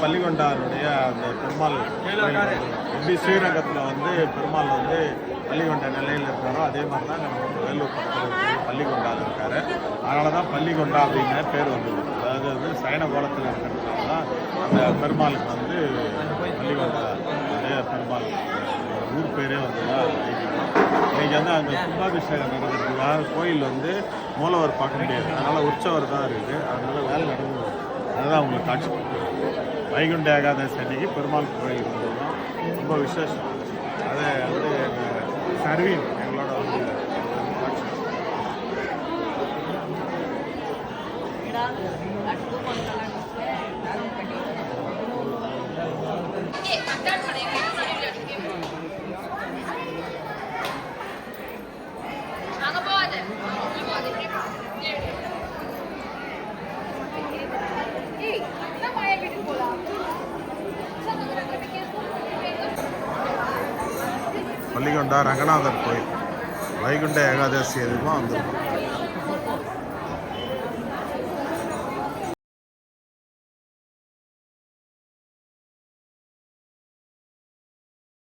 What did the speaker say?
பள்ளிகொண்டாருடைய அந்த பெருமாள் எப்படி ஸ்ரீரங்கத்தில் வந்து பெருமாள் வந்து பள்ளிகொண்ட நிலையில் இருக்காரோ அதே மாதிரி தான் நம்ம வேலூர் பக்கத்தில் பள்ளிகொண்டாவில் இருக்கார். அதனால தான் பள்ளிகொண்டா அப்படின்னு பேர் வந்தது. அதாவது வந்து சயன கோலத்தில் இருக்கிறதுனால தான் அந்த பெருமாளுக்கு வந்து பள்ளிகொண்டா பெருமாள் ஊர் பேரே வந்ததுதான். இன்றைக்கி வந்து அங்கே கும்பாபிஷேகம் நடக்கிறதுக்காக கோயில் வந்து மூலவர் பார்க்க முடியாது, அதனால் உற்சவர் தான் இருக்குது. அதனால் வேலை நடந்து அதுதான் உங்களுக்கு காட்சி. வைகுண்ட ஏகாதசி அன்னைக்கு பெருமாள் கோயில் வந்தது தான் ரொம்ப விசேஷம். அதை வந்து சர்வீன் எங்களோட வந்து காட்சி. பள்ளிகொண்டா ரங்கநாதர் கோயில் வைகுண்ட ஏகாதசி எதுவும் வந்துருக்கும்.